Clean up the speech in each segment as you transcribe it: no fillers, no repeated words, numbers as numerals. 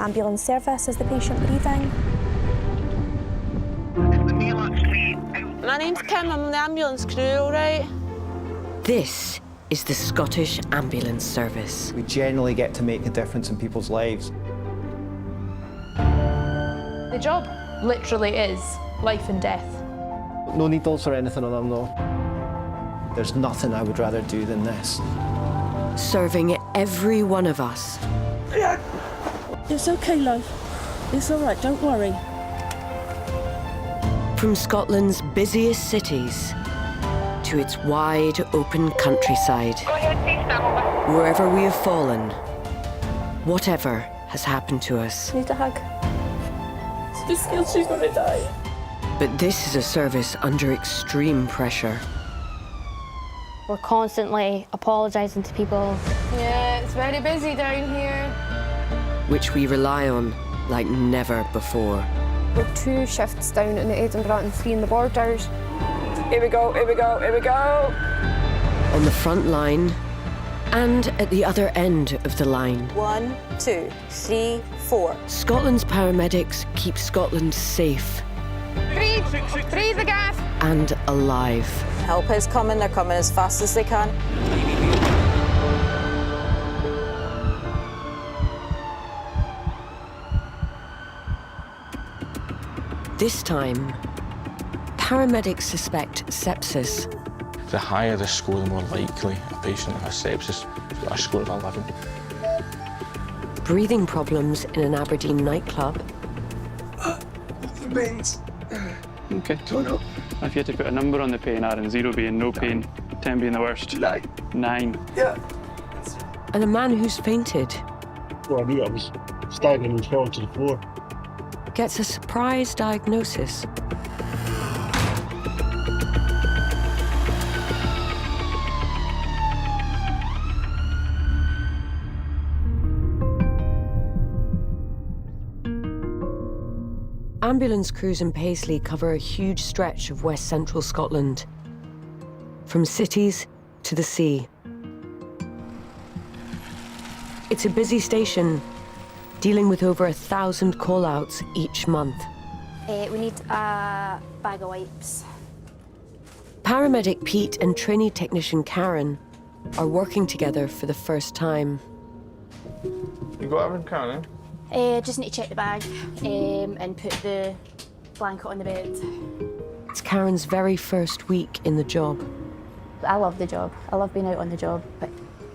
ambulance service? Is the patient breathing? My name's Kim, I'm on the ambulance crew, all right? This is the Scottish Ambulance Service. We genuinely get to make a difference in people's lives. The job literally is life and death. No needles or anything on them, though. There's nothing I would rather do than this. Serving every one of us. It's okay, love. It's all right, don't worry. From Scotland's busiest cities to its wide open countryside. Wherever we have fallen, whatever has happened to us. Need a hug. She's scared she's going to die. But this is a service under extreme pressure. We're constantly apologising to people. Yeah, it's very busy down here. Which we rely on like never before. We're 2 shifts down in Edinburgh and 3 in the Borders. Here we go, here we go, here we go. On the front line and at the other end of the line. 1, 2, 3, 4. Scotland's paramedics keep Scotland safe. Breathe the gas. And alive. Help is coming, they're coming as fast as they can. This time, paramedics suspect sepsis. The higher the score, the more likely a patient has sepsis. It's got a score of 11. Breathing problems in an Aberdeen nightclub. Okay. If you had to put a number on the pain, Aaron, 0 being no pain, 10 being the worst. 9. Yeah. And a man who's fainted. Well, I knew I was staggering and fell to the floor. Gets a surprise diagnosis. Ambulance crews in Paisley cover a huge stretch of west central Scotland, from cities to the sea. It's a busy station, dealing with over 1,000 call-outs each month. We need a bag of wipes. Paramedic Pete and trainee technician Karen are working together for the first time. You got everything, Karen? Just need to check the bag and put the blanket on the bed. It's Karen's very first week in the job. I love the job. I love being out on the job, but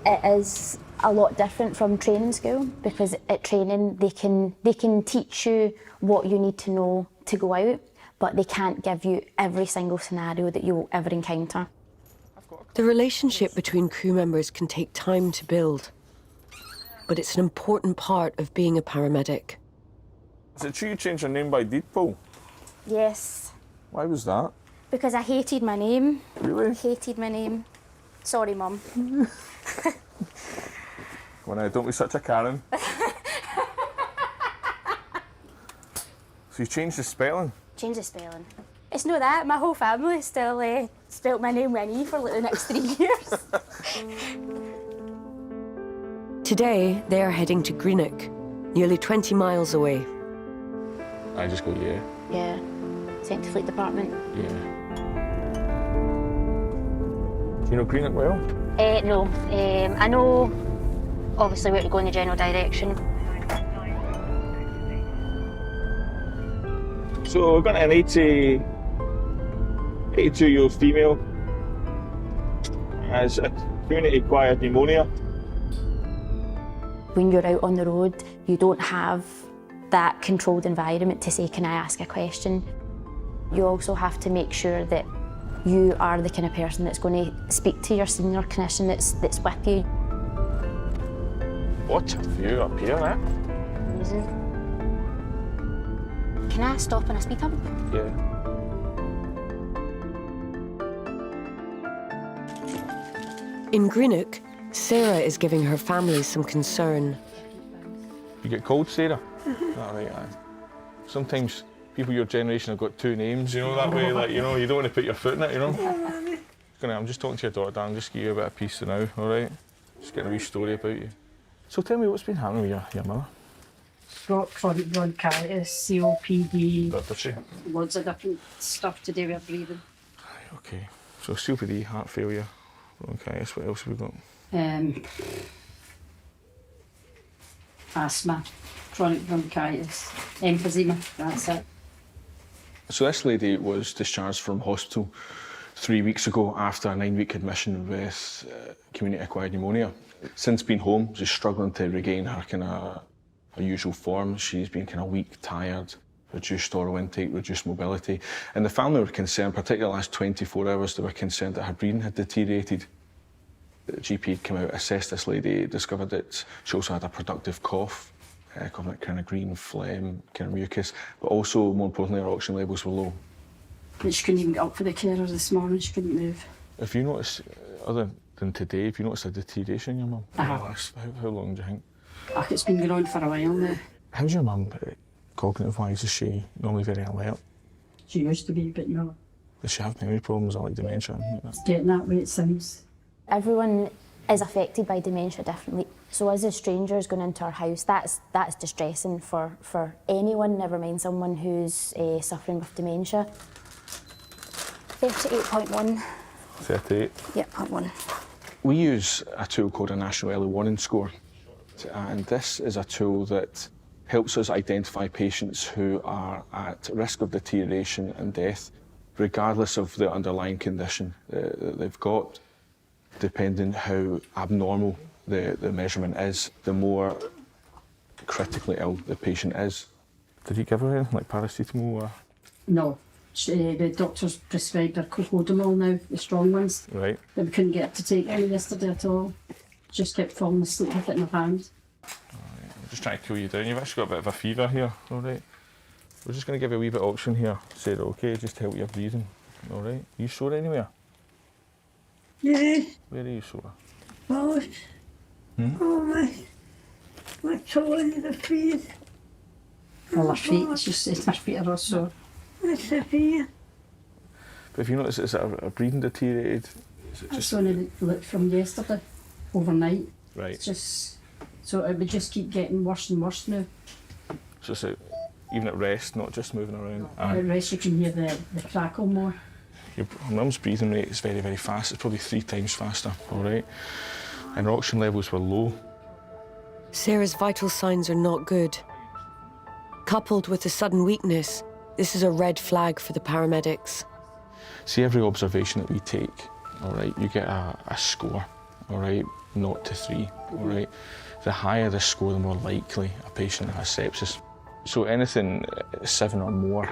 it is a lot different from training school because at training they can teach you what you need to know to go out, but they can't give you every single scenario that you will ever encounter. The relationship between crew members can take time to build, but it's an important part of being a paramedic. Is it true you changed your name by deed poll? Yes. Why was that? Because I hated my name. Really? Hated my name. Sorry, Mum. Well, now, don't be such a Karen. So you changed the spelling? Change the spelling. It's not that. My whole family still spelt my name with an E for like the next 3 years. Today, they are heading to Greenock, nearly 20 miles away. I just go, yeah. Yeah. Sent to Fleet Department. Yeah. Do you know Greenock well? No. I know, obviously, where to go in the general direction. So we've got an 82-year-old female has a community-acquired pneumonia. When you're out on the road, you don't have that controlled environment to say, can I ask a question? You also have to make sure that you are the kind of person that's going to speak to your senior clinician that's with you. What a view up here, eh? Amazing. Can I stop on a speed hump? Yeah. In Greenock, Sarah is giving her family some concern. You get cold, Sarah? All right, aye. Sometimes people your generation have got 2 names, you know, that way, like, you know, you don't want to put your foot in it, you know? I'm just talking to your daughter, Dan, just give you a bit of peace now, all right? Just getting a wee story about you. So tell me what's been happening with your mother? got chronic bronchitis, COPD, Does she? loads of different stuff to do with breathing. Okay, so COPD, heart failure, bronchitis, what else have we got? Asthma, chronic bronchitis, emphysema, that's it. So this lady was discharged from hospital 3 weeks ago after a 9-week admission with community-acquired pneumonia. Since being home, she's struggling to regain her her usual form. She's been kind of weak, tired, reduced oral intake, reduced mobility. And the family were concerned, particularly the last 24 hours, they were concerned that her breathing had deteriorated. The GP had come out, assessed this lady, discovered that she also had a productive cough, coughing kind of green phlegm, kind of mucus, but also, more importantly, her oxygen levels were low. But she couldn't even get up for the carers this morning, she couldn't move. Have you noticed, other than today, have you noticed a deterioration in your mum? How long do you think? It's been going on for a while now. How's your mum, cognitive-wise? Is she normally very alert? She used to be, but no. Does she have memory problems or like dementia? It's getting that way, it seems. Everyone is affected by dementia differently. So as a strangers going into our house, that's distressing for anyone, never mind someone who's suffering with dementia. 38.1. 38? Yeah, 0.1. We use a tool called a National Early Warning Score. And this is a tool that helps us identify patients who are at risk of deterioration and death, regardless of the underlying condition that they've got. Depending how abnormal the measurement is, the more critically ill the patient is. Did you give her anything like paracetamol or? No. The doctors prescribed her cocodamol now, the strong ones. Right. But we couldn't get her to take any yesterday at all. Just kept falling asleep with it in her hand. I'm just trying to cool you down. You've actually got a bit of a fever here, all right? We're just going to give you a wee bit of oxygen here, Sarah, okay? Just to help your breathing, all right? Are you sore anywhere? Yeah. Where are you sore? Oh, my toe and the feet. Well, her feet, it's just her feet are also. It's a fear. But if you notice, is it her breathing deteriorated? Is it That's only looked from yesterday, overnight. Right. It's just, so it would just keep getting worse and worse now. So it's even at rest, not just moving around. At rest you can hear the crackle more. Your mum's breathing rate is very, very fast. It's probably 3 times faster, all right? And her oxygen levels were low. Sarah's vital signs are not good. Coupled with the sudden weakness, this is a red flag for the paramedics. See, every observation that we take, all right, you get a score, all right, 0 to 3, all right? The higher the score, the more likely a patient has sepsis. So anything 7 or more,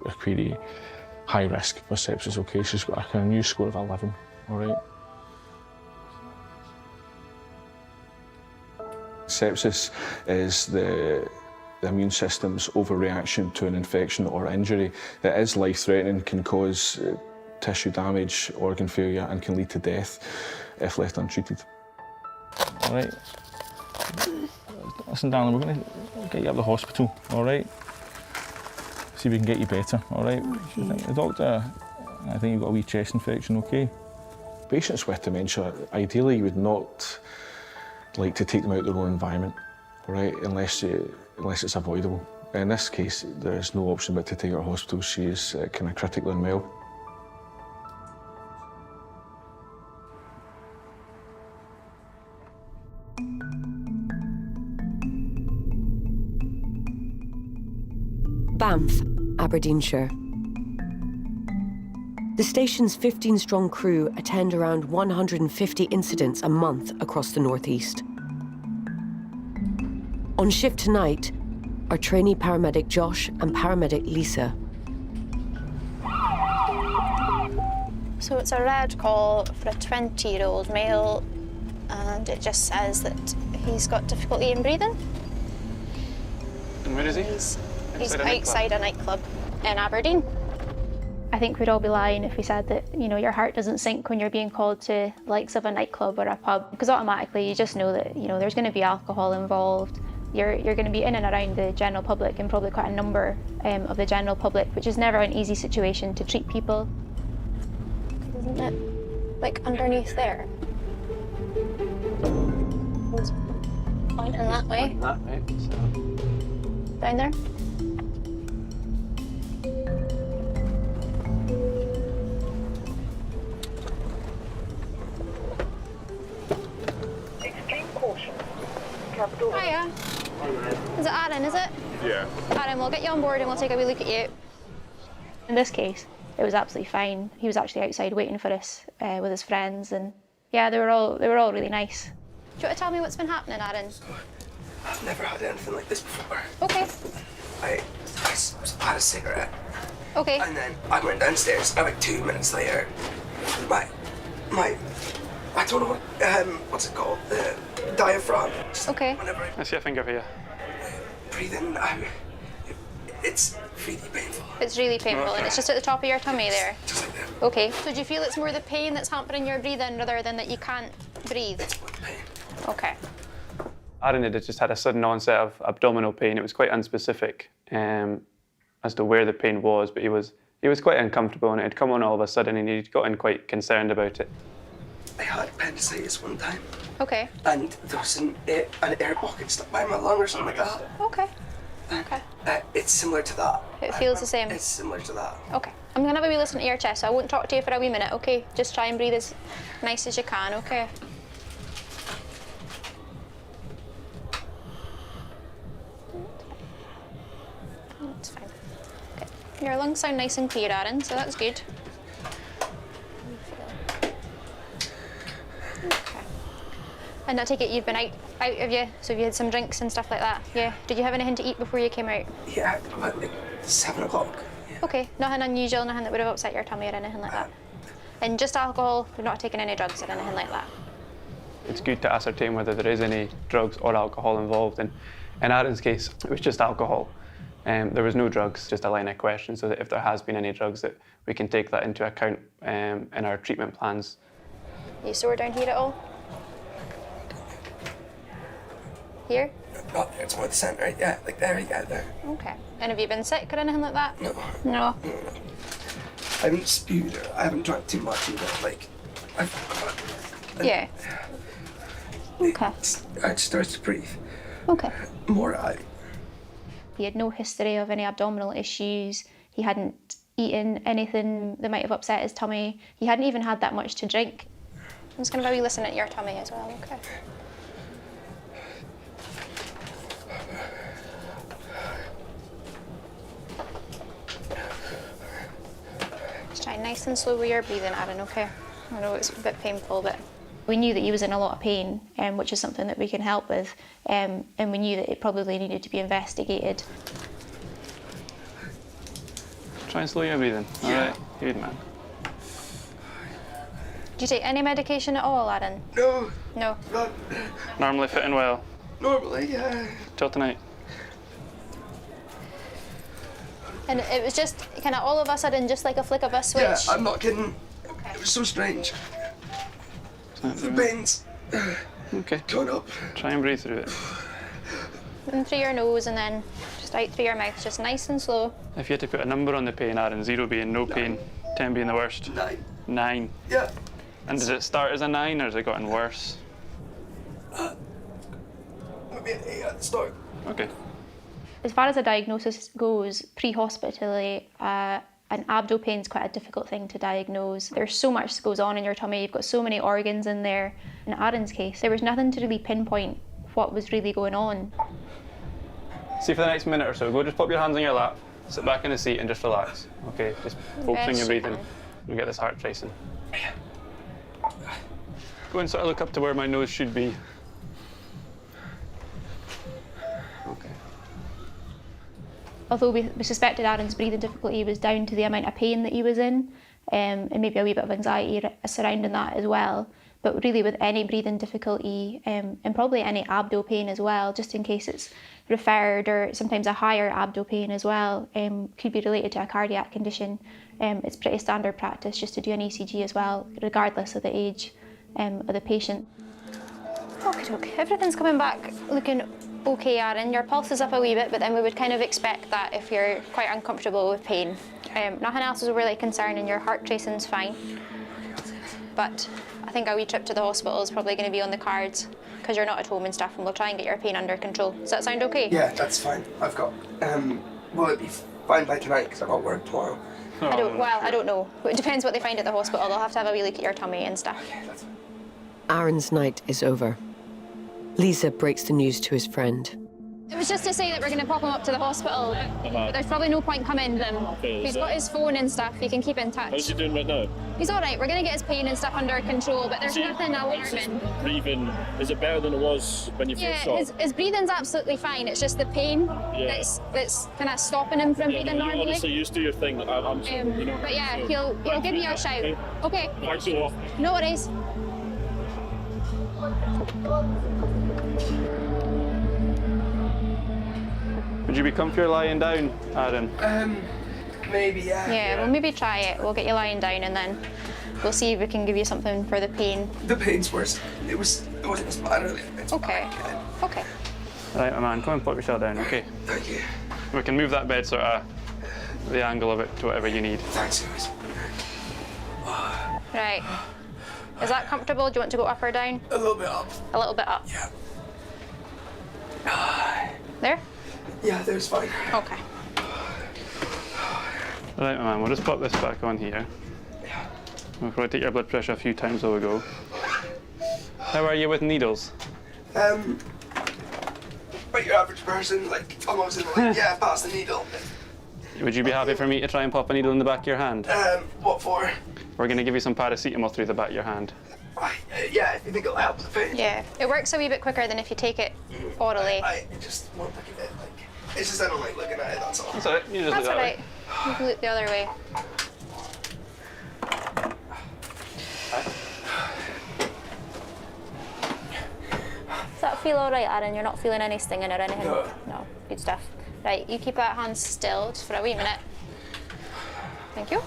we're pretty high risk for sepsis, okay? She's got a kind of new score of 11, all right? Sepsis is the immune system's overreaction to an infection or injury that is life-threatening, can cause tissue damage, organ failure, and can lead to death if left untreated. All right. Listen, darling, we're going to get you up to the hospital, all right? See if we can get you better, all right? The doctor, I think you've got a wee chest infection, okay? Patients with dementia, ideally you would not like to take them out of their own environment, all right, unless it's avoidable. In this case, there is no option but to take her to hospital. She is kind of critically unwell. Banff, Aberdeenshire. The station's 15-strong crew attend around 150 incidents a month across the northeast. On shift tonight are trainee paramedic Josh and paramedic Lisa. So it's a red call for a 20-year-old male, and it just says that he's got difficulty in breathing. And where is he? He's outside a nightclub in Aberdeen. I think we'd all be lying if we said that, you know, your heart doesn't sink when you're being called to the likes of a nightclub or a pub, because automatically you just know that, you know, there's going to be alcohol involved. You're going to be in and around the general public, and probably quite a number of the general public, which is never an easy situation to treat people. Isn't it? Like underneath there. It's pointing that way. That way. So. Down there. Extreme caution. Hiya. Is it Aaron, is it? Yeah. Aaron, we'll get you on board and we'll take a wee look at you. In this case, it was absolutely fine. He was actually outside waiting for us with his friends, and yeah, they were all really nice. Do you want to tell me what's been happening, Aaron? I've never had anything like this before. Okay. I had a cigarette. Okay. And then I went downstairs. About 2 minutes later, my I don't know what's it called, the diaphragm. Okay. Whenever I see a finger here. breathe in, it's really painful. It's really painful, and it's just at the top of your tummy there. Just like that. Okay. So do you feel it's more the pain that's hampering your breathing rather than that you can't breathe? It's more pain. Okay. Aaron had just had a sudden onset of abdominal pain. It was quite unspecific as to where the pain was, but he was quite uncomfortable, and it had come on all of a sudden, and he'd gotten quite concerned about it. I had appendicitis one time. Okay. And there was an air pocket stuck by my lung or something like that. Okay. Okay. It's similar to that. It feels the same? It's similar to that. Okay. I'm going to have a wee listen to your chest, so I won't talk to you for a wee minute, okay? Just try and breathe as nice as you can, okay? That's fine. Okay. Your lungs sound nice and clear, Aaron, so that's good. Okay. And I take it you've been out, have you? So have you had some drinks and stuff like that? Yeah. Did you have anything to eat before you came out? Yeah, about like 7 o'clock. Yeah. Okay, nothing unusual, nothing that would have upset your tummy or anything like that? And just alcohol, you're not taking any drugs or anything like that? It's good to ascertain whether there is any drugs or alcohol involved, and in Aaron's case, it was just alcohol. There was no drugs, just a line of question, so that if there has been any drugs, that we can take that into account in our treatment plans. Are you sore down here at all? Here? Not there, it's more the centre, right? Yeah, like there, yeah, there. Okay. And have you been sick or anything like that? No. No? I haven't spewed or I haven't drank too much either, like, Yeah. Okay. I started to breathe. Okay. More out. He had no history of any abdominal issues. He hadn't eaten anything that might have upset his tummy. He hadn't even had that much to drink. I'm just going to maybe listen at your tummy as well, okay? Just try nice and slow with your breathing, Aaron, okay? I know it's a bit painful, but we knew that he was in a lot of pain, which is something that we can help with, and we knew that it probably needed to be investigated. Try and slow your breathing. Yeah. All right, good man. Do you take any medication at all, Aaron? No. No? Not Normally fitting well. normally, yeah. Till tonight. And it was just kind of all of a sudden, just like a flick of a switch? Yeah, I'm not kidding. Okay. It was so strange. Is The that pains okay. going up. Try and breathe through it. In through your nose and then just out through your mouth, just nice and slow. If you had to put a number on the pain, Aaron, 0 being no pain, 10 being the worst. 9. 9. Yeah. And does it start as a 9 or has it gotten worse? Maybe an 8 at the start. Okay. As far as a diagnosis goes, pre-hospitally, an abdo pain is quite a difficult thing to diagnose. There's so much that goes on in your tummy, you've got so many organs in there. In Aaron's case, there was nothing to really pinpoint what was really going on. See, for the next minute or so, go just pop your hands on your lap, sit back in the seat and just relax. Okay, just focus on your breathing. We'll get this heart racing. Go and sort of look up to where my nose should be. Okay. Although we suspected Aaron's breathing difficulty was down to the amount of pain that he was in, and maybe a wee bit of anxiety surrounding that as well. But really with any breathing difficulty, and probably any abdo pain as well, just in case it's referred, or sometimes a higher abdo pain as well, could be related to a cardiac condition. It's pretty standard practice just to do an ECG as well, regardless of the age of the patient. Okay, everything's coming back looking okay, Aaron. Your pulse is up a wee bit, but then we would kind of expect that if you're quite uncomfortable with pain. Nothing else is really concerning, your heart tracing's fine. but I think a wee trip to the hospital is probably going to be on the cards because you're not at home and stuff, and we'll try and get your pain under control. Does that sound okay? Yeah, that's fine. I've got, will it be fine by tonight because I've got work tomorrow? I don't know. It depends what they find at the hospital. They'll have to have a wee look at your tummy and stuff. Okay, that's fine. Aaron's night is over. Lisa breaks the news to his friend. It was just to say that we're going to pop him up to the hospital, but there's probably no point coming. He's got his phone and stuff. You can keep in touch. How's he doing right now? He's all right. We're going to get his pain and stuff under control, but there's nothing alarming. Breathing, is it better than it was when you first saw Yeah, his breathing's absolutely fine. It's just the pain that's kind of stopping him from breathing normally. Honestly, you do your thing. You know, but yeah, he'll give you a shout. Okay. Thanks a lot. No worries. Would you be comfier lying down, Aaron? Maybe, yeah. Yeah, we'll maybe try it. We'll get you lying down and then we'll see if we can give you something for the pain. The pain's worse. It wasn't as bad earlier. Okay. Okay. Right, my man, come and put yourself down, okay? Thank you. We can move that bed sort of the angle of it to whatever you need. Thanks, guys. Right. Is that comfortable? Do you want to go up or down? A little bit up. A little bit up. Yeah. There? Yeah, there's fine. Okay. Right, my man, we'll just pop this back on here. We'll probably take your blood pressure a few times while we go. How are you with needles? But your average person, like, almost in like, yeah, pass the needle. Would you be happy for me to try and pop a needle in the back of your hand? What for? We're going to give you some paracetamol through the back of your hand. Yeah, if you think it'll help the pain. Yeah, it works a wee bit quicker than if you take it orally. I just won't look at it, like, it's just I don't like looking at it, that's all. That's all right, you just That's look all that right. way. You can look the other way. Does that feel all right, Aaron? You're not feeling any stinging or anything? No. Good stuff. Right, you keep that hand still just for a wee minute. Thank you.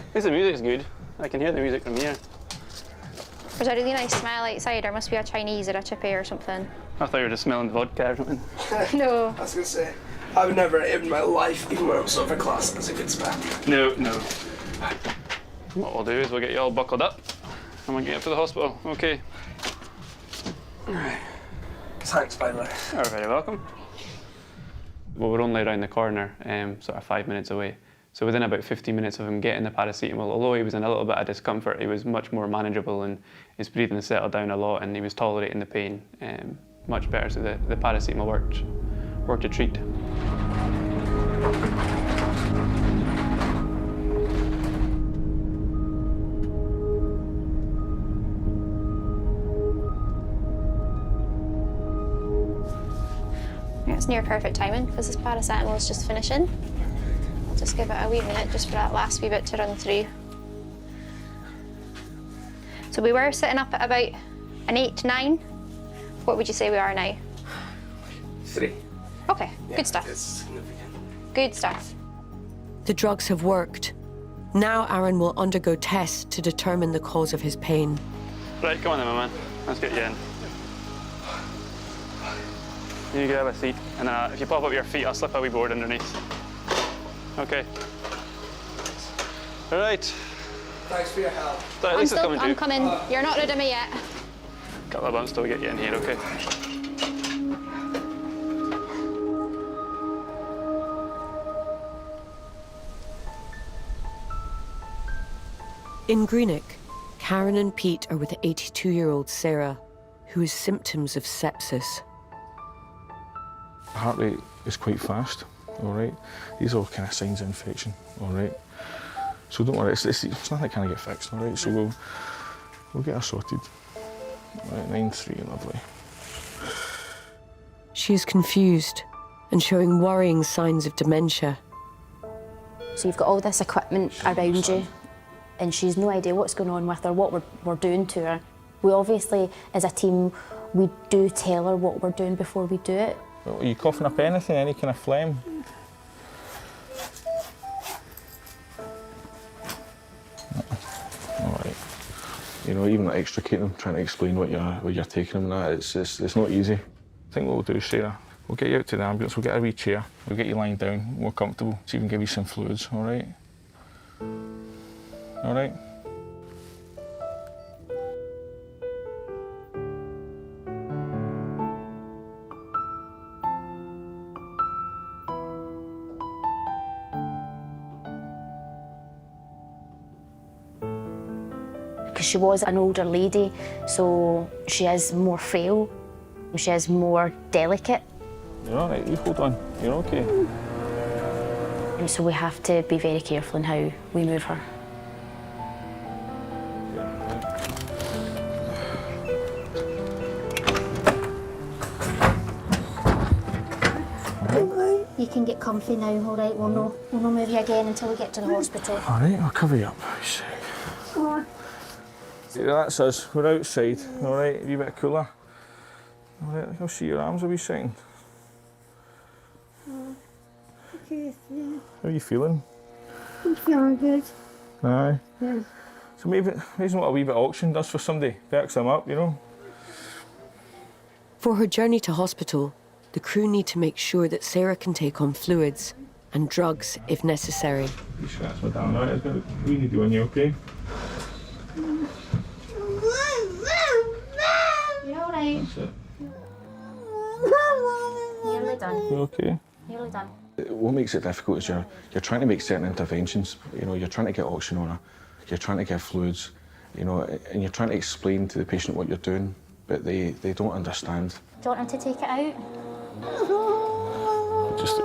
At least the music's good. I can hear the music from here. There's a really nice smell outside. There must be a Chinese or a chippy or something. I thought you were just smelling vodka or something. No. I was gonna say, I would never in my life, even when I was over class, that's a good smell. No. What we'll do is we'll get you all buckled up and we'll get you up to the hospital. Okay. Alright. Thanks, by the way. You're very welcome. Well, we're only around the corner, sort of 5 minutes away. So within about 15 minutes of him getting the paracetamol, although he was in a little bit of discomfort, he was much more manageable and his breathing settled down a lot and he was tolerating the pain much better. So the paracetamol worked a treat. Yeah, it's near perfect timing because this paracetamol is just finishing. I'll just give it a wee minute just for that last wee bit to run through. So we were sitting up at about an 8, 9. What would you say we are now? 3. Okay, Yeah, good stuff. It's significant. Good stuff. The drugs have worked. Now Aaron will undergo tests to determine the cause of his pain. Right, come on then, my man. Let's get you in. You grab a seat, and if you pop up your feet, I'll slip a wee board underneath. Okay. All right. Thanks for your help. So at least it's coming I'm to. coming. You're not rid of me yet. Couple of bumps till we get you in here, okay? In Greenock, Karen and Pete are with 82-year-old Sarah, who has symptoms of sepsis. The heart rate is quite fast, all right? These are all kind of signs of infection, all right? So don't worry, it's nothing that can't get fixed, all right? So we'll get her sorted. Right, 9-3, lovely. She is confused and showing worrying signs of dementia. So you've got all this equipment around you and she's no idea what's going on with her, what we're doing to her. We obviously, as a team, we do tell her what we're doing before we do it. Are you coughing up anything, any kind of phlegm? All right. You know, even extricating them, trying to explain what you're taking them, and that, it's not easy. I think what we'll do, Sarah, we'll get you out to the ambulance, we'll get a wee chair, we'll get you lying down, more comfortable, so we can give you some fluids, all right? all right? Because she was an older lady, so she is more frail, she is more delicate. You're all right, you hold on, you're okay. And so we have to be very careful in how we move her. You can get comfy now, all right? We'll not move you again until we get to the hospital. All right, I'll cover you up. Yeah, that's us. We're outside, all right? A wee bit cooler. All right, I'll see your arms a wee second. Okay, yeah. How are you feeling? I'm feeling good. Aye. Yeah. So maybe what a wee bit of oxygen does for somebody. Perks them up, you know? For her journey to hospital, the crew need to make sure that Sarah can take on fluids and drugs if necessary. You scratch my down, right? We need you on you, okay? You're all right. That's it. Nearly done. You okay? Nearly done. What makes it difficult is you're trying to make certain interventions. You know, you're trying to get oxygen on her, you're trying to give fluids, you know, and you're trying to explain to the patient what you're doing, but they don't understand. Do you want him to take it out? Just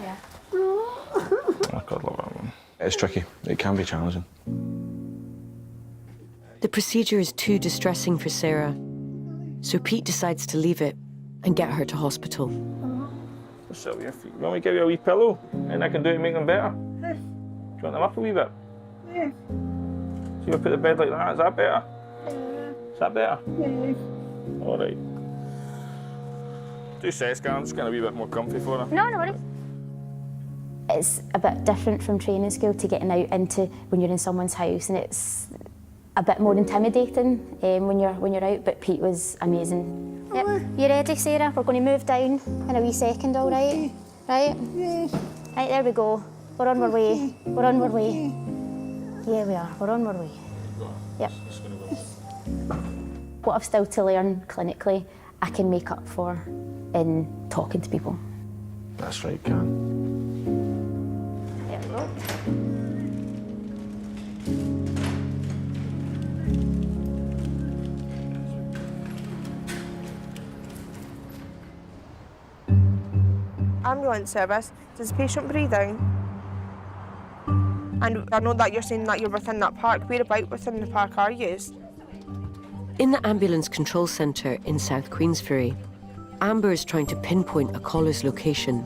Yeah. Oh, God love that one. It's tricky. It can be challenging. The procedure is too distressing for Sarah, so Pete decides to leave it and get her to hospital. What's up with your feet? You want me to give you a wee pillow? And I can do it to make them better? Do you want them up a wee bit? Yeah. See if I put the bed like that, is that better? Is that better? Yeah. All right. 2 seconds, I'm just getting a wee bit more comfy for her. No worries. It's a bit different from training school to getting out into when you're in someone's house, and it's a bit more intimidating when you're out, but Pete was amazing. Yep. You ready, Sarah? We're going to move down in a wee second, all right? Right? Yeah. Right, there we go. We're on our way. We're on our way. Yeah, we are. We're on our way. Yep. What I've still to learn clinically, I can make up for in talking to people. That's right, Karen. There we go. Ambulance service, does the patient breathing? And I know that you're saying that you're within that park. Whereabouts within the park are you? In the ambulance control centre in South Queensferry, Amber is trying to pinpoint a caller's location.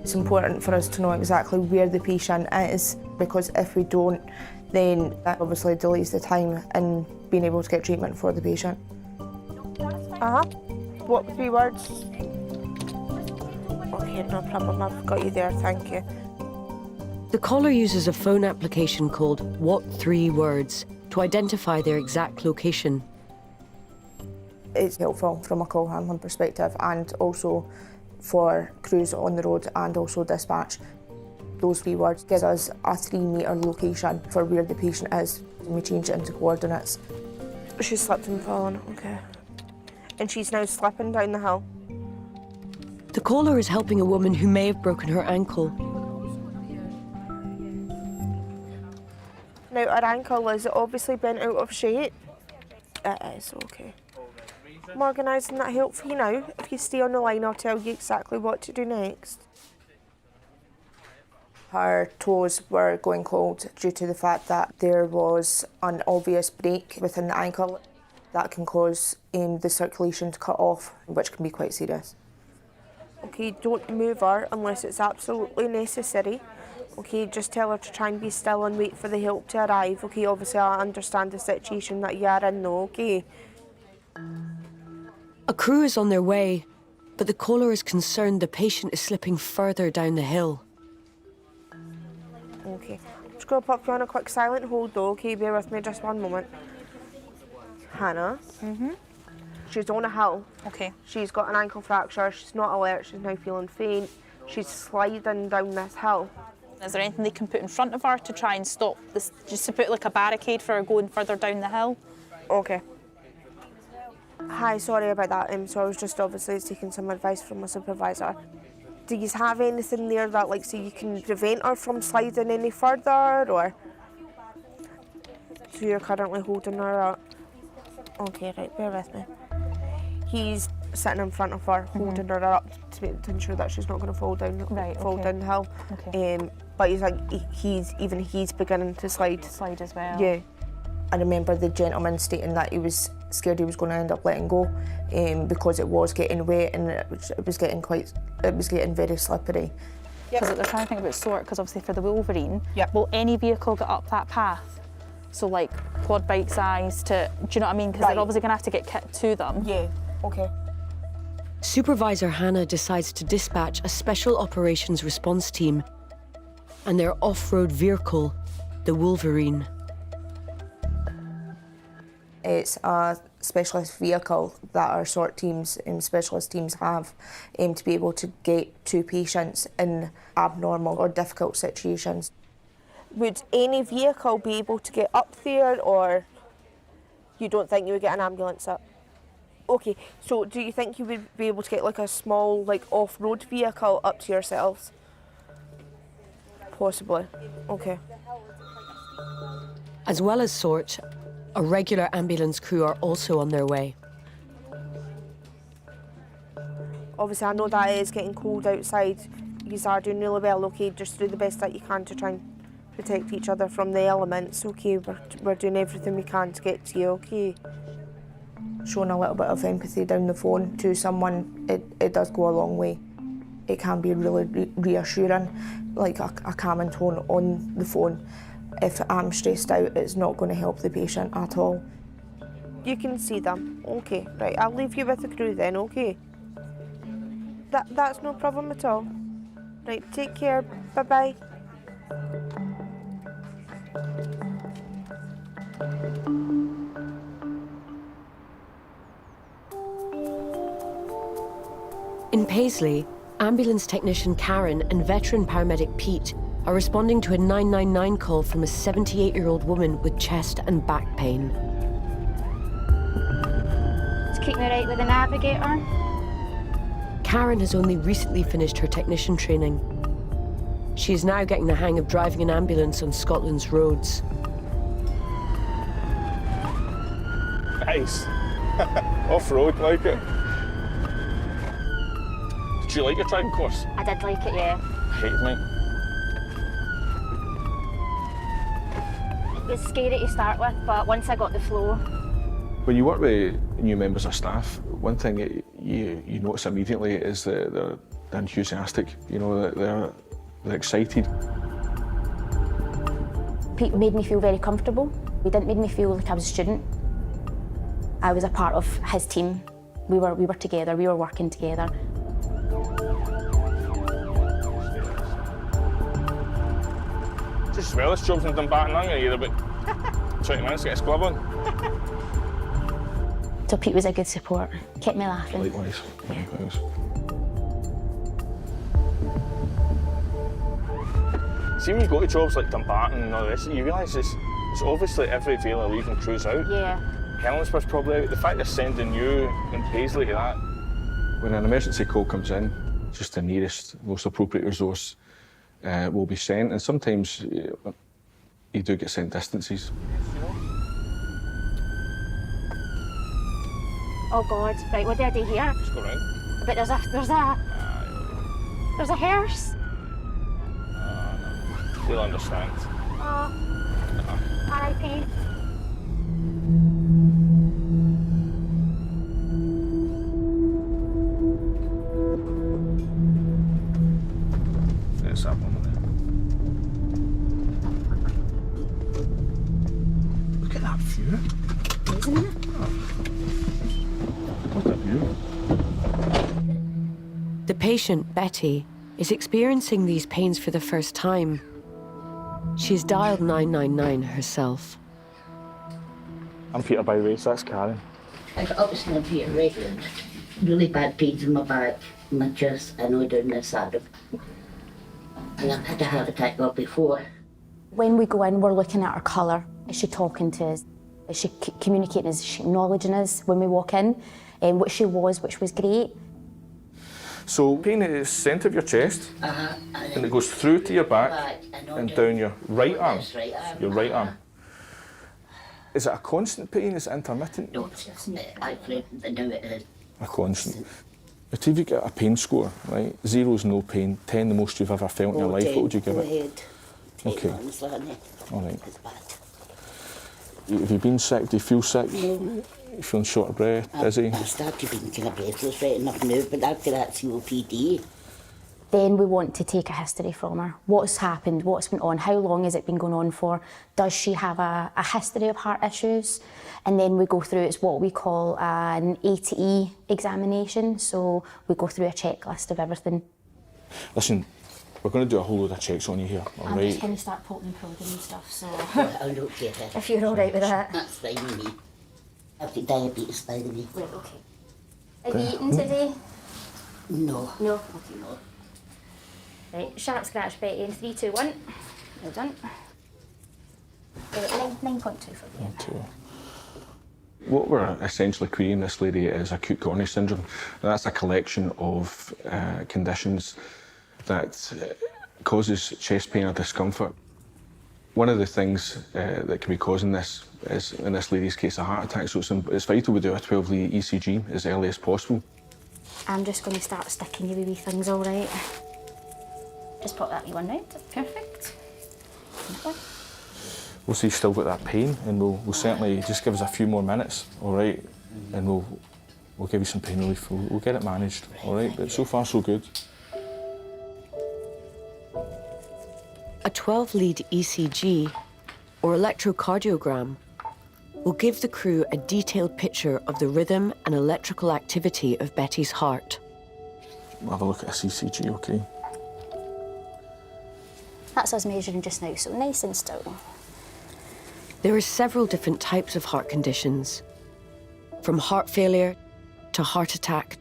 It's important for us to know exactly where the patient is, because if we don't, then that obviously delays the time in being able to get treatment for the patient. What 3 words? Okay, no problem, I've got you there, thank you. The caller uses a phone application called What 3 Words to identify their exact location. It's helpful from a call handling perspective, and also for crews on the road and also dispatch. Those 3 words gives us a 3-metre location for where the patient is, and we change it into coordinates. She slipped and fallen, okay. And she's now slipping down the hill. The caller is helping a woman who may have broken her ankle. Now, her ankle is obviously been out of shape. It is, okay. I'm organising that help for you now. If you stay on the line, I'll tell you exactly what to do next. Her toes were going cold due to the fact that there was an obvious break within the ankle that can cause the circulation to cut off, which can be quite serious. Okay, don't move her unless it's absolutely necessary. Okay, just tell her to try and be still and wait for the help to arrive. Okay, obviously I understand the situation that you are in though, okay? A crew is on their way, but the caller is concerned the patient is slipping further down the hill. Okay, I'm just going to pop you on a quick silent hold though, okay? Bear with me just one moment. Hannah. She's on a hill. Okay. She's got an ankle fracture, she's not alert, she's now feeling faint. She's sliding down this hill. Is there anything they can put in front of her to try and stop this, just to put like a barricade for her going further down the hill? Okay. Hi, sorry about that. So I was just obviously taking some advice from my supervisor. Do you have anything there that, like, so you can prevent her from sliding any further, or? So you're currently holding her up. Okay, right, bear with me. He's sitting in front of her, holding her up to ensure that she's not going to fall down, fall down the hill. Okay. But he's like, he's beginning to slide. Slide as well. Yeah. I remember the gentleman stating that he was scared he was going to end up letting go because it was getting wet and it was getting very slippery. Because they're trying to think about sort, because obviously for the Wolverine, will any vehicle get up that path? So like quad bike size to, do you know what I mean? Because they're obviously going to have to get kit to them. Yeah, okay. Supervisor Hannah decides to dispatch a special operations response team and their off-road vehicle, the Wolverine. It's a specialist vehicle that our SORT teams and specialist teams have to be able to get to patients in abnormal or difficult situations. Would any vehicle be able to get up there, or you don't think you would get an ambulance up? Okay, so do you think you would be able to get like a small, like, off-road vehicle up to yourselves? Possibly. Okay. As well as SORT, a regular ambulance crew are also on their way. Obviously, I know that it is getting cold outside. You are doing really well, okay? Just do the best that you can to try and protect each other from the elements, okay? We're doing everything we can to get to you, okay? Showing a little bit of empathy down the phone to someone, it does go a long way. It can be really reassuring, like a calming tone on the phone. If I'm stressed out, it's not going to help the patient at all. You can see them. Okay, right, I'll leave you with the crew then, okay? That's no problem at all. Right, take care. Bye-bye. In Paisley, ambulance technician Karen and veteran paramedic Pete are responding to a 999 call from a 78-year-old woman with chest and back pain. Just keep me right with the navigator. Karen has only recently finished her technician training. She is now getting the hang of driving an ambulance on Scotland's roads. Nice. Off-road, like it. Did you like your driving course? I did like it, yeah. I hated mine. It was scary to start with, but once I got the flow. When you work with new members of staff, one thing you notice immediately is that they're enthusiastic. You know, that they're excited. Pete made me feel very comfortable. He didn't make me feel like I was a student. I was a part of his team. We were together. We were working together. Just as well, this job's in Dumbarton, I'm going to get about 20 minutes to get a scrub on. So Pete was a good support, kept me laughing. Likewise. Likewise. See, when you go to jobs like Dumbarton and all the rest, you realise it's obviously every vehicle leaving crews out. Yeah. Helensburgh's probably out. The fact they're sending you and Paisley to that. When an emergency call comes in, just the nearest, most appropriate resource will be sent, and sometimes you do get sent distances. Oh God! Right, what do I do here? Just go round. But there's a hearse. No. You'll understand. R.I.P. There's that one there. Look at that view. Isn't it? What a view. The patient, Betty, is experiencing these pains for the first time. She's dialed 999 herself. I'm Peter, by the way, so that's Karen. I got up this morning, Peter, right? Really bad pains in my back, my chest, and all down this side of Because I've had a heart attack before. When we go in, we're looking at her colour. Is she talking to us? Is she communicating? Is she acknowledging us when we walk in? Which she was, which was great. So pain at the centre of your chest, and it goes through to your back and down your right arm. Your right arm. Is it a constant pain? Is it intermittent? No, it's just actually now it is. A constant. If you get a pain score, right? 0 is no pain, 10 the most you've ever felt in your life, what would you give it? Okay. All right. Have you been sick? Do you feel sick? No. You feeling short of breath, dizzy? I started being kind of breathless right enough now, but after that COPD. Then we want to take a history from her. What's happened? What's been on? How long has it been going on for? Does she have a history of heart issues? And then we go through, it's what we call an A to E examination. So we go through a checklist of everything. Listen, we're going to do a whole load of checks on you here, all I'm right? just going to start poking and prodding and stuff, so... I don't care. If you're all right with that. That's fine with me. I've got diabetes, by the way. Right, okay. Have you eaten today? No. No? Okay, no. Right, sharp scratch Betty in 3, 2, 1. Well done. 9.2 for you. What we're essentially querying this lady is acute coronary syndrome. Now, that's a collection of conditions that causes chest pain or discomfort. One of the things that can be causing this is, in this lady's case, a heart attack. So it's vital we do a 12-lead ECG as early as possible. I'm just going to start sticking you with wee things, all right? Just pop that wee one round. That's perfect. We'll see you've still got that pain, and we'll certainly just give us a few more minutes, all right? And we'll give you some pain relief. We'll get it managed, all right? But so far, so good. A 12-lead ECG, or electrocardiogram, will give the crew a detailed picture of the rhythm and electrical activity of Betty's heart. We'll have a look at this ECG, okay? That's us measuring just now, so nice and still. There are several different types of heart conditions, from heart failure to heart attack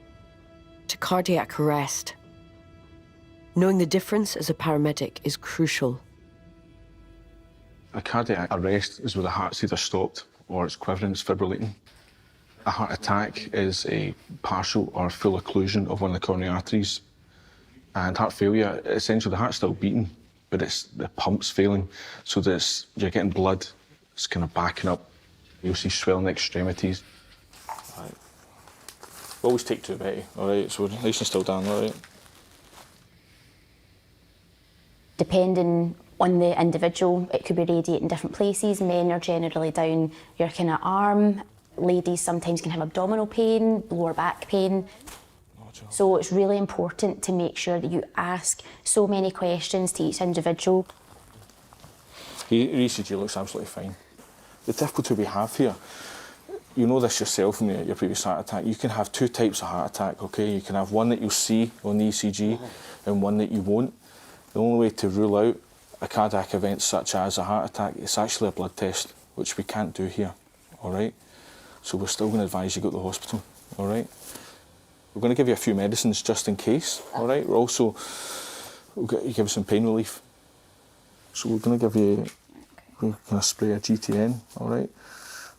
to cardiac arrest. Knowing the difference as a paramedic is crucial. A cardiac arrest is where the heart's either stopped or it's quivering, it's fibrillating. A heart attack is a partial or full occlusion of one of the coronary arteries. And heart failure, essentially the heart's still beating, but it's the pump's failing, so that you're getting blood, it's kind of backing up. You'll see swelling extremities. Right. We'll always take 2, Betty, all right? So we're nice and still down, all right? Depending on the individual, it could be radiating different places. Men are generally down your kind of arm. Ladies sometimes can have abdominal pain, lower back pain. So it's really important to make sure that you ask so many questions to each individual. Your ECG looks absolutely fine. The difficulty we have here, you know this yourself from your previous heart attack, you can have 2 types of heart attack, okay? You can have one that you'll see on the ECG and one that you won't. The only way to rule out a cardiac event such as a heart attack is actually a blood test, which we can't do here, all right? So we're still going to advise you go to the hospital, all right? We're going to give you a few medicines just in case, all right? We'll give you some pain relief. So we're going to give you, we're going to spray a GTN, all right?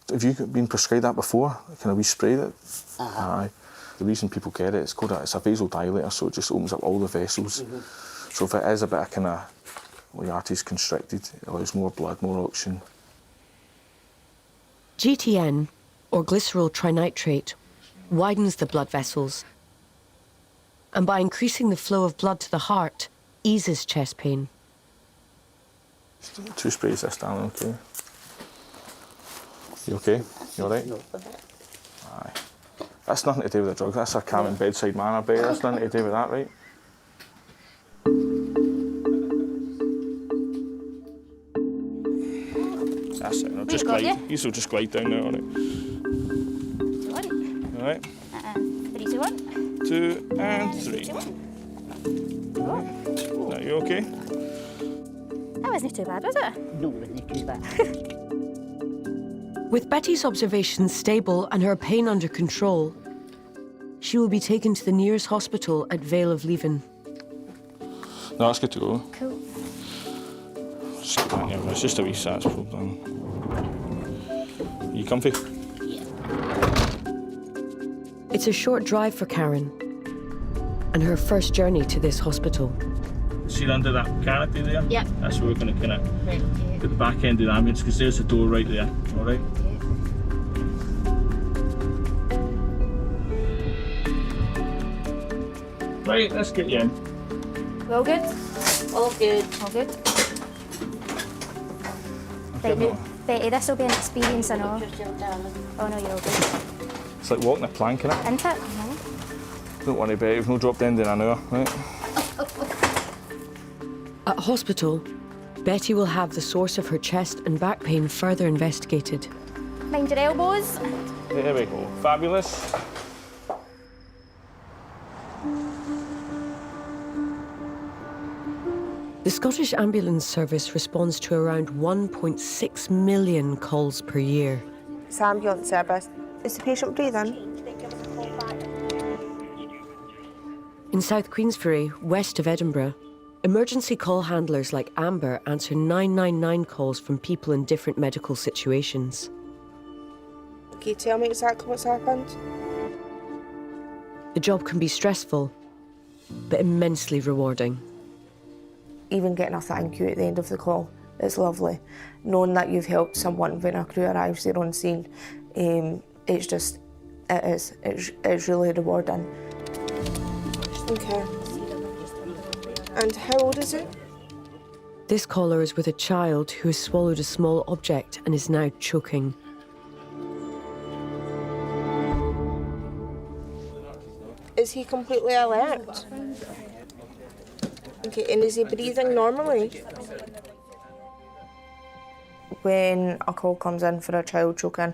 Have you been prescribed that before? Can we spray it? Aye. The reason people get it, it's a vasodilator, so it just opens up all the vessels. So if it is a bit of kind of, well, the artery's constricted, it allows more blood, more oxygen. GTN, or glycerol trinitrate, widens the blood vessels, and by increasing the flow of blood to the heart, eases chest pain. 2 sprays this, darling, okay? You okay? You all right? Aye. That's nothing to do with the drug, that's a calming bedside manner, Betty. That's nothing to do with that, right? That's it. I'll just glide. You will just glide down there, all right? 1. All right. 3, 2, 1. 2 and 3. Are you okay? That wasn't too bad, was it? No, it wasn't too bad. With Betty's observations stable and her pain under control, she will be taken to the nearest hospital at Vale of Leven. No, that's good to go. Cool. Yeah, but it's just a wee SATS probe, darling. You comfy? It's a short drive for Karen and her first journey to this hospital. See under that canopy there? Yep. That's where we're going to kind of Right, okay. put the back end of the ambulance, because there's the door right there, all right? Right, let's get you in. All good? All good. All good. Betty, this will be an experience, I know. Oh no, you're all good. It's like walking a plank, innit? Isn't it? Don't worry, Betty, we've no dropped in an hour, right? At hospital, Betty will have the source of her chest and back pain further investigated. Mind your elbows. There we go. Fabulous. The Scottish Ambulance Service responds to around 1.6 million calls per year. It's ambulance service. Is the patient breathing? In South Queensferry, west of Edinburgh, emergency call handlers like Amber answer 999 calls from people in different medical situations. Okay, tell me exactly what's happened. The job can be stressful, but immensely rewarding. Even getting a thank you at the end of the call is lovely. Knowing that you've helped someone when a crew arrives there on scene, it's really rewarding. Okay. And how old is it? This caller is with a child who has swallowed a small object and is now choking. Is he completely alert? Okay, and is he breathing normally? When a call comes in for a child choking,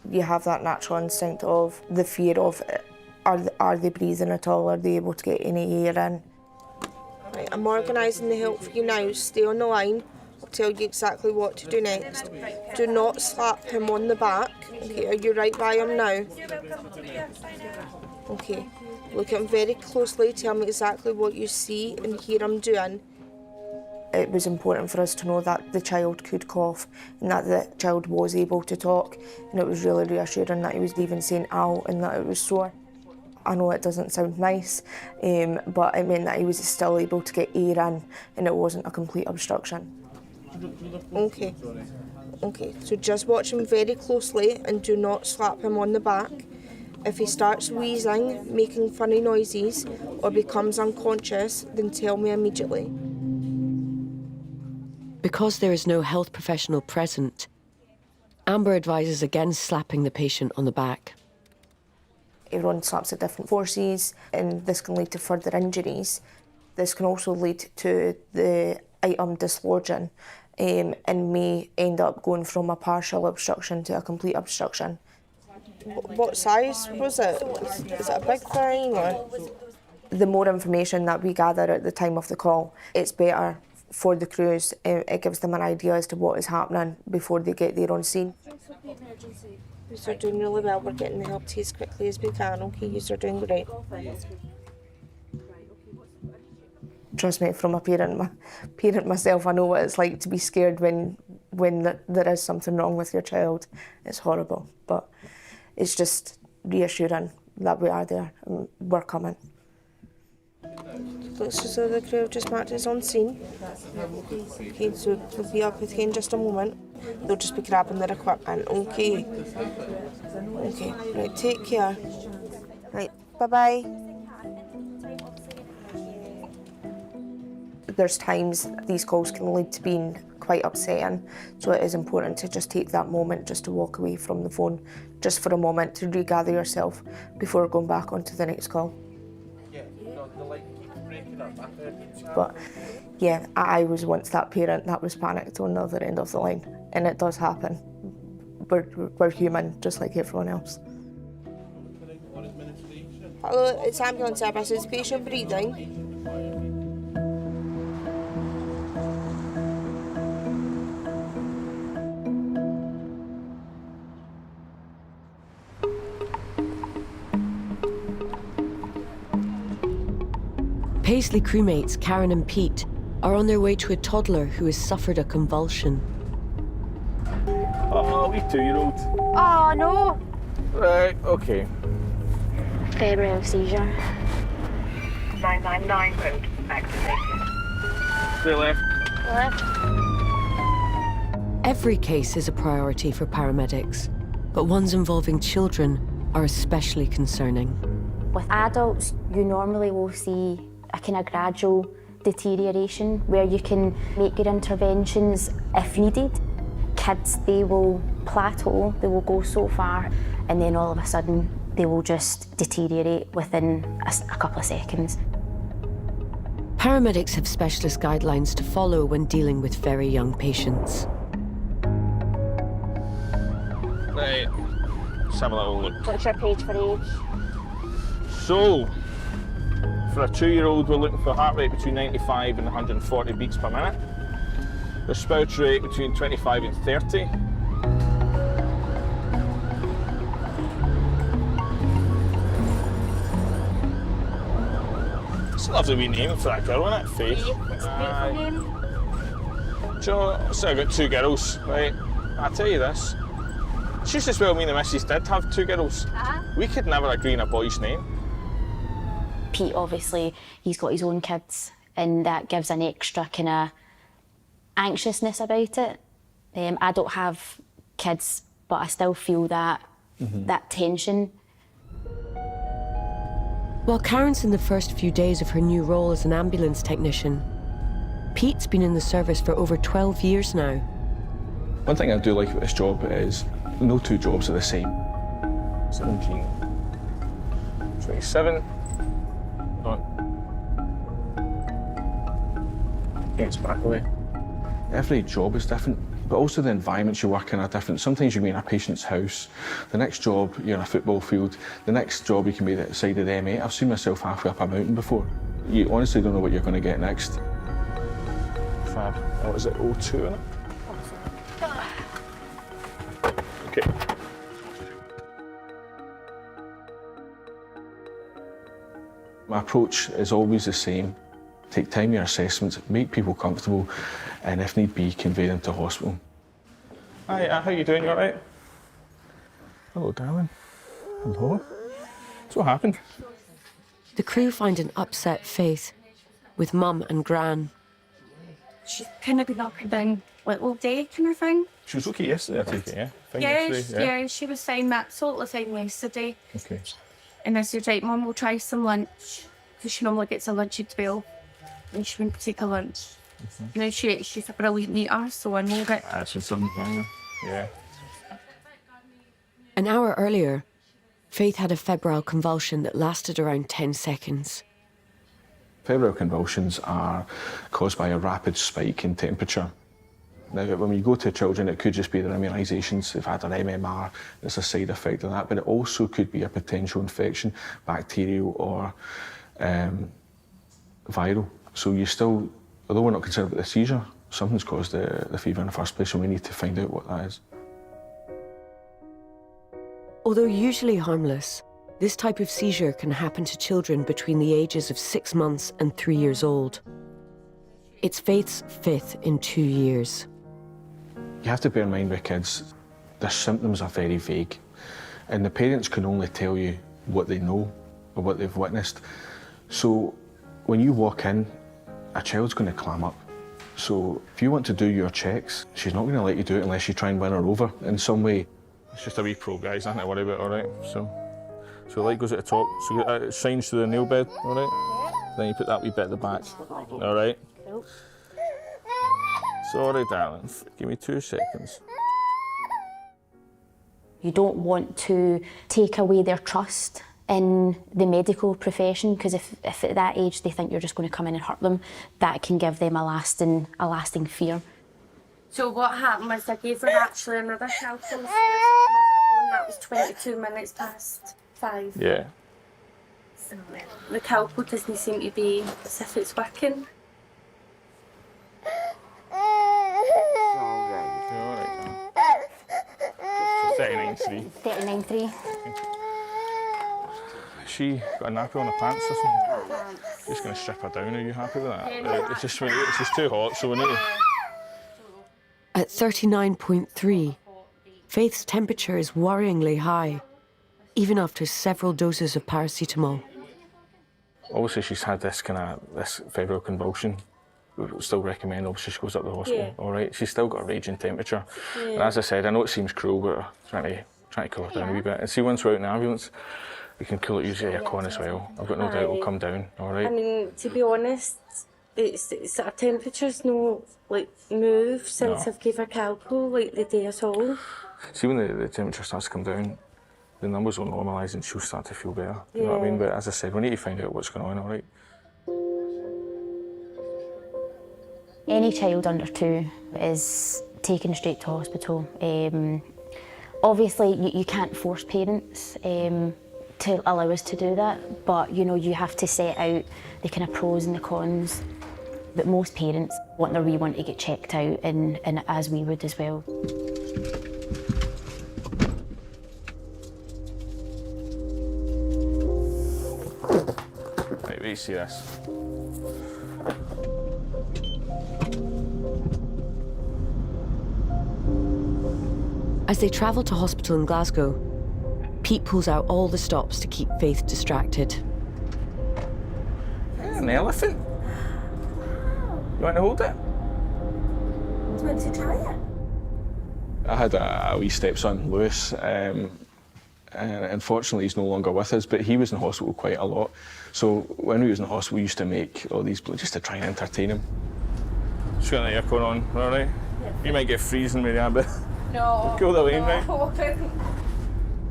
you have that natural instinct of the fear of, are they breathing at all? Are they able to get any air in? Right, I'm organising the help for you now. Stay on the line. I'll tell you exactly what to do next. Do not slap him on the back. Okay, are you right by him now? Okay. Look at him very closely, tell me exactly what you see and hear him doing. It was important for us to know that the child could cough and that the child was able to talk, and it was really reassuring that he was even saying ow and that it was sore. I know it doesn't sound nice, but it meant that he was still able to get air in and it wasn't a complete obstruction. Okay, so just watch him very closely and do not slap him on the back. If he starts wheezing, making funny noises, or becomes unconscious, then tell me immediately. Because there is no health professional present, Amber advises against slapping the patient on the back. Everyone slaps at different forces, and this can lead to further injuries. This can also lead to the item dislodging, and may end up going from a partial obstruction to a complete obstruction. What size was it? Is it a big thing? Or? The more information that we gather at the time of the call, it's better for the crews. It gives them an idea as to what is happening before they get there on scene. You're doing really well. We're getting the help to you as quickly as we can. Okay, you're doing great. Trust me, from a parent myself, I know what it's like to be scared when there is something wrong with your child. It's horrible, but it's just reassuring that we are there and we're coming. Looks as though the crew have just marked us on scene. Okay, so we'll be up with you in just a moment. They'll just be grabbing their equipment. Okay. Okay, right, take care. Right, bye-bye. There's times these calls can lead to being quite upsetting, so it is important to just take that moment just to walk away from the phone just for a moment to regather yourself before going back onto the next call. But yeah, I was once that parent that was panicked on the other end of the line, and it does happen. We're human just like everyone else. Hello, it's ambulance service. Is patient breathing? Paisley crewmates Karen and Pete are on their way to a toddler who has suffered a convulsion. Oh, we 2-year-old. Oh, no. Right, okay. Febrile seizure. 999 mode activated. Stay left. Left. Every case is a priority for paramedics, but ones involving children are especially concerning. With adults, you normally will see a kind of gradual deterioration where you can make your interventions if needed. Kids, they will plateau, they will go so far, and then all of a sudden they will just deteriorate within a couple of seconds. Paramedics have specialist guidelines to follow when dealing with very young patients. Right, let's have a little look. What's your page for age? So, for a 2-year-old, we're looking for a heart rate between 95 and 140 beats per minute. Respiratory rate between 25 and 30. It's a lovely wee name for that girl, isn't it? Faith. It's a beautiful name. Do you know, so I've got 2 girls, right? I'll tell you this. It's just as well me and the missus did have 2 girls. We could never agree on a boy's name. Pete, obviously, he's got his own kids, and that gives an extra kind of anxiousness about it. I don't have kids, but I still feel that that tension. While Karen's in the first few days of her new role as an ambulance technician, Pete's been in the service for over 12 years now. One thing I do like about this job is no 2 jobs are the same. 17, 27. It's back away. Every job is different, but also the environments you work in are different. Sometimes you can be in a patient's house. The next job, you're in a football field. The next job, you can be at the side of the M8. I've seen myself halfway up a mountain before. You honestly don't know what you're going to get next. Fab. What is it, 02 in it? Okay. My approach is always the same. Take time in your assessments, make people comfortable, and if need be, convey them to hospital. Hi, how you doing? You all right? Hello, darling. Hello. So what happened? The crew find an upset Faith with Mum and Gran. She's kind of been up and down like all day kind of thing. She was okay yesterday, I take it, yeah? Fine Yeah, yesterday, yeah, she was fine, absolutely fine yesterday. Okay. And I said, right, Mum, we'll try some lunch. Because she normally gets a lunch at 12. And she went to take a lunch. Now she's a brilliant eater, so I know that. That's just something, yeah. An hour earlier, Faith had a febrile convulsion that lasted around 10 seconds. Febrile convulsions are caused by a rapid spike in temperature. Now, when you go to children, it could just be their immunisations. They've had an MMR, there's a side effect of that, but it also could be a potential infection, bacterial or viral. So you still, although we're not concerned about the seizure, something's caused the fever in the first place, and we need to find out what that is. Although usually harmless, this type of seizure can happen to children between the ages of 6 months and 3 years old. It's Faith's 5th in 2 years. You have to bear in mind with kids, their symptoms are very vague, and the parents can only tell you what they know or what they've witnessed. So when you walk in, a child's going to clam up. So if you want to do your checks, she's not going to let you do it unless you try and win her over in some way. It's just a wee probe, guys, nothing to worry about, all right? So the light goes at the top, so it shines through the nail bed, all right? Then you put that wee bit at the back, all right? Sorry, darling, give me 2 seconds. You don't want to take away their trust in the medical profession, because if at that age they think you're just going to come in and hurt them, that can give them a lasting fear. So what happened was I gave her actually another calcium and that was 22 minutes past 5. Yeah. So the calpo doesn't seem to be as if it's working. All right, 39.3. 39.3. She got a nappy on her pants or something? Just going to strip her down. Are you happy with that? It's just too hot, so we need to... At 39.3, Faith's temperature is worryingly high, even after several doses of paracetamol. Obviously, she's had this febrile convulsion. We would still recommend, obviously, she goes up to the hospital. All right, she's still got a raging temperature. And as I said, I know it seems cruel, but we're trying to cool her down a wee bit. And see, once we're out in the ambulance, we can cool it using aircon as well. I've got no doubt it'll come down. All right. I mean, to be honest, it's our temperature's no moved since I've gave her Calpol the day at all. See, when the temperature starts to come down, the numbers will normalise and she'll start to feel better. You know what I mean? But as I said, we need to find out what's going on, all right? Any child under 2 is taken straight to hospital. Obviously, you can't force parents to allow us to do that, but you have to set out the kind of pros and the cons. But most parents want their wee one to get checked out, and as we would as well. Right, wait to see this. As they travel to hospital in Glasgow, Pete pulls out all the stops to keep Faith distracted. An elephant? You want to hold it? Do you want to try it? I had a wee stepson, Lewis, and unfortunately he's no longer with us, but he was in hospital quite a lot. So when we was in hospital, we used to make all these just to try and entertain him. Just got the aircon on, all right? Yeah. You might get freezing with that, but no. Cool the lane, right? No.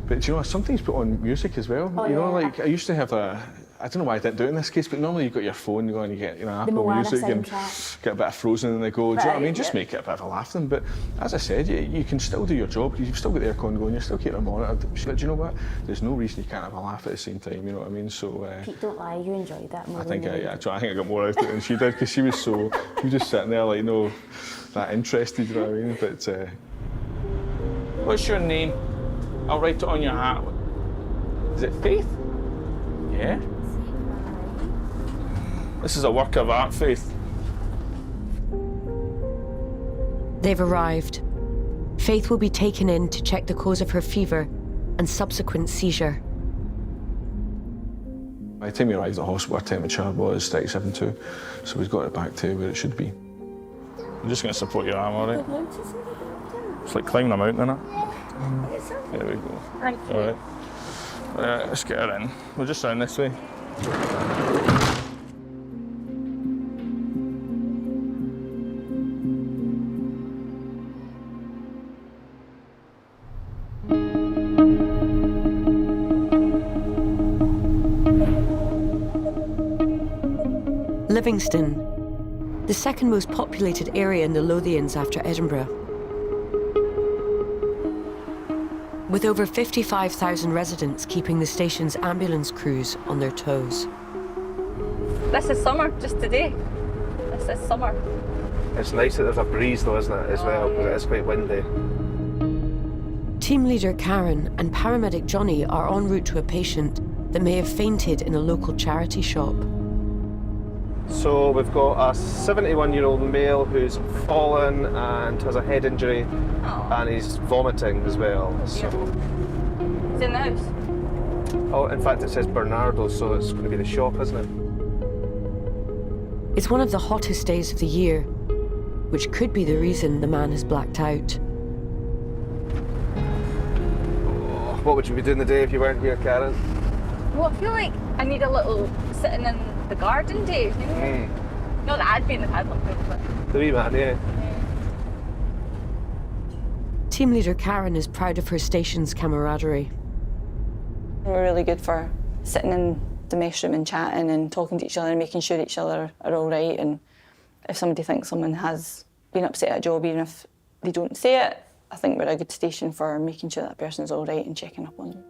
But do you know, I sometimes put on music as well. Oh, you know, like I used to have I don't know why I didn't do it in this case, but normally you've got your phone, you go and you get Apple Music and get a bit of Frozen and they go, do you know what I mean? Just make it a bit of a laugh then. But as I said, you can still do your job, you've still got the aircon going, you're still keeping it monitored. She's like, do you know what? There's no reason you can't have a laugh at the same time, you know what I mean? So Pete, don't lie, you enjoyed that more. I think I got more out of it than she did, because she was just sitting there like, that interested, you know what I mean? But what's your name? I'll write it on your hat. Is it Faith? Yeah. This is a work of art, Faith. They've arrived. Faith will be taken in to check the cause of her fever and subsequent seizure. By the time we arrived at the hospital, our temperature was 37.2, so we've got it back to where it should be. I'm just going to support your arm, all right? It's like climbing a mountain, isn't it? There we go. Thank you. All right. Let's get her in. We'll just round this way. Livingston, the second most populated area in the Lothians after Edinburgh. With over 55,000 residents keeping the station's ambulance crews on their toes. This is summer, just today. This is summer. It's nice that there's a breeze though, isn't it, as well, because it is quite windy. Team leader Karen and paramedic Johnny are en route to a patient that may have fainted in a local charity shop. So we've got a 71-year-old male who's fallen and has a head injury, and he's vomiting as well. So. He's in the house? Oh, in fact it says Bernardo, so it's going to be the shop, isn't it? It's one of the hottest days of the year, which could be the reason the man has blacked out. Oh, what would you be doing the day if you weren't here, Karen? Well, I feel like I need a little sitting in the garden day, you know? Not that I'd be in the padlock, but... The wee man, yeah. Team leader Karen is proud of her station's camaraderie. We're really good for sitting in the mess room and chatting and talking to each other and making sure each other are all right. And if somebody thinks someone has been upset at a job, even if they don't say it, I think we're a good station for making sure that person's all right and checking up on them.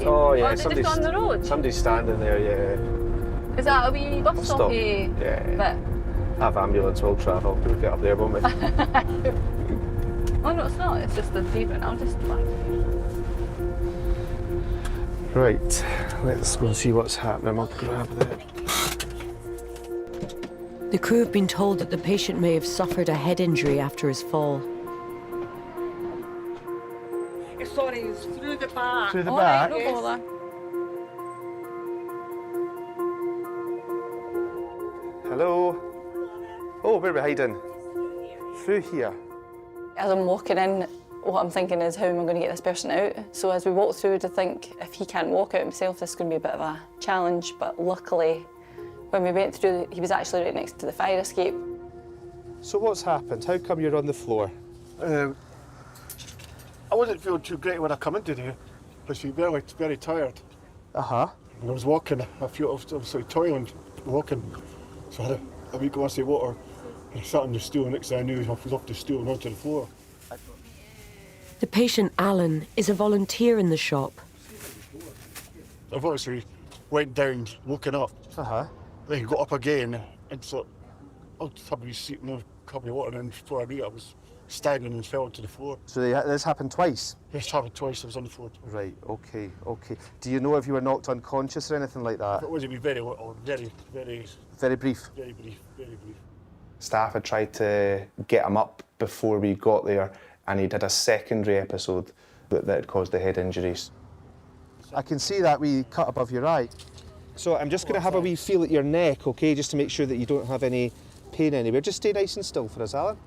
Oh yeah, somebody's on the road. Somebody's standing there, yeah. Is that a wee bus stop? Yeah. Have ambulance will travel. We'll get up there, won't we? Oh no, it's not. It's just the pavement. I'll just flag. Right, let's go and see what's happening. I'll grab that. The crew have been told that the patient may have suffered a head injury after his fall. Sorry, it's through the back. Through the back? No bother. Hello? Oh, where are we hiding? Through here. As I'm walking in, what I'm thinking is, how am I going to get this person out? So as we walk through, to think, if he can't walk out himself, this is going to be a bit of a challenge. But luckily, when we went through, he was actually right next to the fire escape. So what's happened? How come you're on the floor? I wasn't feeling too great when I come in today. I was very, very tired. Uh-huh. And I was walking, I was like toiling, walking. So I had a wee glass of water. And I sat on the stool, and next thing I knew, I was off the stool and onto the floor. The patient, Alan, is a volunteer in the shop. I've obviously went down, woken up. Uh-huh. Then got up again, and so I'll just have a wee seat and a cup of water, and before I knew it, I was staggering and fell onto the floor. So this happened twice? Yes, it happened twice. I was on the floor. Right, okay, okay. Do you know if you were knocked unconscious or anything like that? It was very little, very brief? Very brief, very brief. Staff had tried to get him up before we got there, and he'd had a secondary episode that had caused the head injuries. I can see that wee cut above your eye. So I'm just going to have a wee feel at your neck, okay, just to make sure that you don't have any pain anywhere. Just stay nice and still for us, Alan.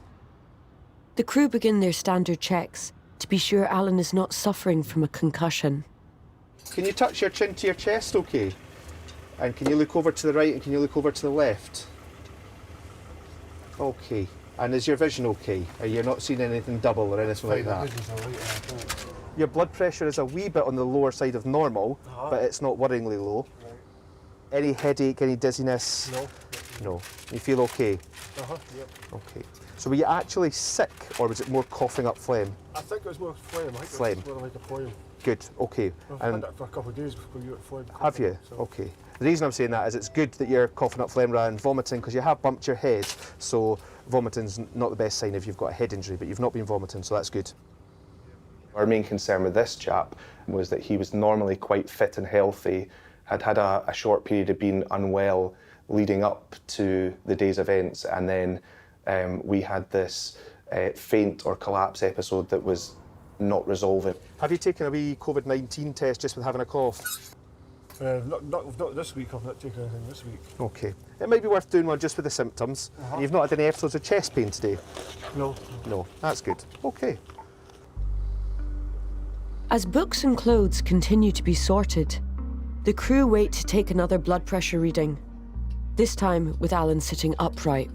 The crew begin their standard checks to be sure Alan is not suffering from a concussion. Can you touch your chin to your chest, okay? And can you look over to the right and can you look over to the left? Okay. And is your vision okay? Are you not seeing anything double or anything like that? Your blood pressure is a wee bit on the lower side of normal, but it's not worryingly low. Any headache, any dizziness? No. No. You feel okay? Yep. Okay. So were you actually sick, or was it more coughing up phlegm? I think it was more phlegm. Phlegm. It was more like a phlegm. Good, okay. I've had that for a couple of days before you got phlegm. Have you? So. Okay. The reason I'm saying that is it's good that you're coughing up phlegm rather than vomiting, because you have bumped your head, so vomiting's not the best sign if you've got a head injury, but you've not been vomiting, so that's good. Our main concern with this chap was that he was normally quite fit and healthy, had had a short period of being unwell leading up to the day's events, and then we had this faint or collapse episode that was not resolving. Have you taken a wee COVID-19 test just with having a cough? Not this week. I've not taken anything this week. Okay. It might be worth doing one just with the symptoms. And you've not had any episodes of chest pain today? No. No, that's good. Okay. As books and clothes continue to be sorted, the crew wait to take another blood pressure reading, this time with Alan sitting upright.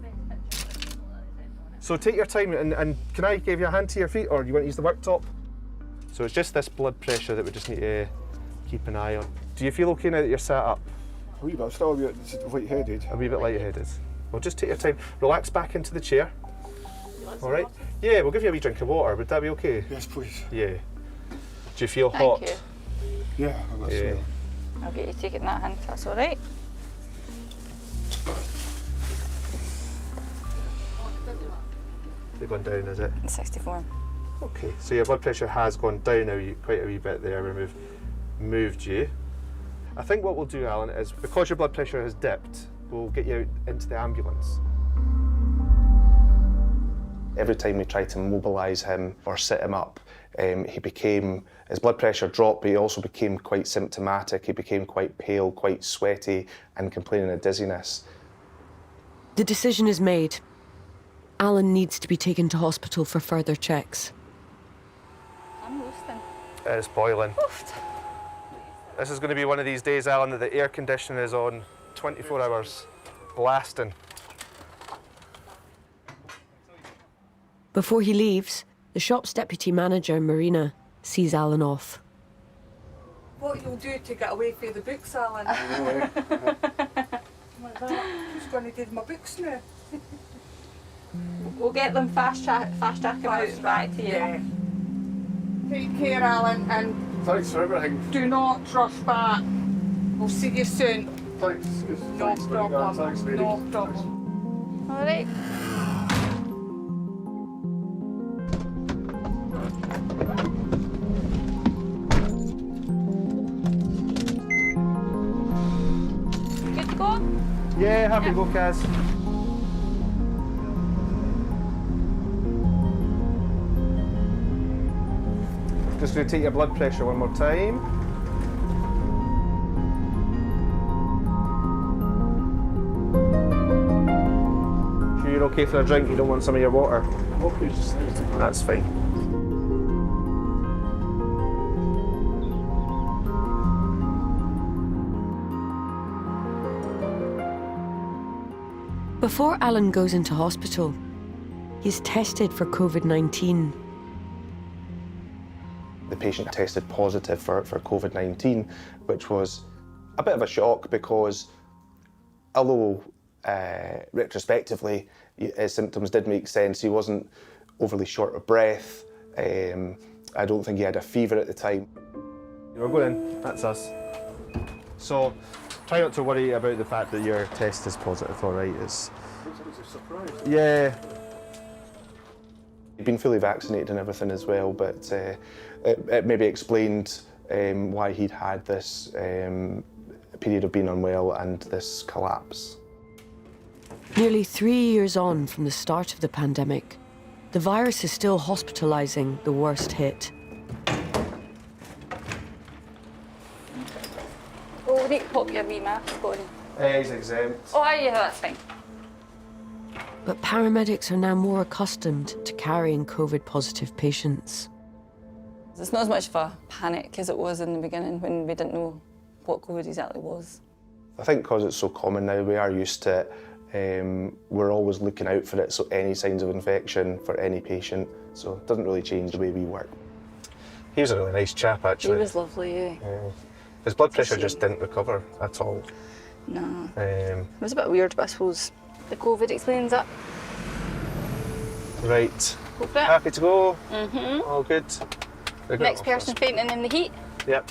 So take your time, and can I give you a hand to your feet, or do you want to use the worktop? So it's just this blood pressure that we just need to keep an eye on. Do you feel okay now that you're sat up? A wee bit. I'm still a bit light-headed. A wee bit light-headed. Well, just take your time. Relax back into the chair. All right? Yeah, we'll give you a wee drink of water. Would that be okay? Yes, please. Yeah. Do you feel hot? Thank you. Yeah, that's yeah. I'll get you to take it in that hand, if that's all right. They've gone down, is it? 64. Okay, so your blood pressure has gone down now quite a wee bit there when we've moved you. I think what we'll do, Alan, is because your blood pressure has dipped, we'll get you out into the ambulance. Every time we tried to mobilise him or sit him up, his blood pressure dropped, but he also became quite symptomatic. He became quite pale, quite sweaty, and complaining of dizziness. The decision is made. Alan needs to be taken to hospital for further checks. I'm roasting. It's boiling. Oofed. This is going to be one of these days, Alan, that the air conditioning is on 24 hours, blasting. Before he leaves, the shop's deputy manager, Marina, sees Alan off. What you'll do to get away from the books, Alan? Like that. Who's going to do my books now? We'll get them fast track them out and back to you. Yeah. Take care, Alan, and thanks for everything. Do not rush back. We'll see you soon. Thanks. No Thanks, problem. Thanks, lady. No problem. All right. happy to go, Kaz. Just going to take your blood pressure one more time. Sure you're okay for a drink? You don't want some of your water? Okay, just that's fine. Before Alan goes into hospital, he's tested for COVID-19. The patient tested positive for COVID-19, which was a bit of a shock because although retrospectively his symptoms did make sense, he wasn't overly short of breath. I don't think he had a fever at the time. We're going in, that's us. So try not to worry about the fact that your test is positive, all right? It's a surprise. Yeah. He'd been fully vaccinated and everything as well, but it maybe explained why he'd had this period of being unwell and this collapse. Nearly 3 years on from the start of the pandemic, the virus is still hospitalising the worst hit. Oh, we need to pop your wee mask on. He's exempt. Oh, yeah, that's fine. But paramedics are now more accustomed to carrying COVID-positive patients. It's not as much of a panic as it was in the beginning when we didn't know what COVID exactly was. I think because it's so common now, we are used to it. We're always looking out for it, so any signs of infection for any patient, so it doesn't really change the way we work. He was a really nice chap, actually. He was lovely, yeah. His blood pressure just didn't recover at all. No. It was a bit weird, but I suppose the COVID explains it. Right. Hope it. Happy to go? Mm-hmm. All good. Next person fainting in the heat. Yep.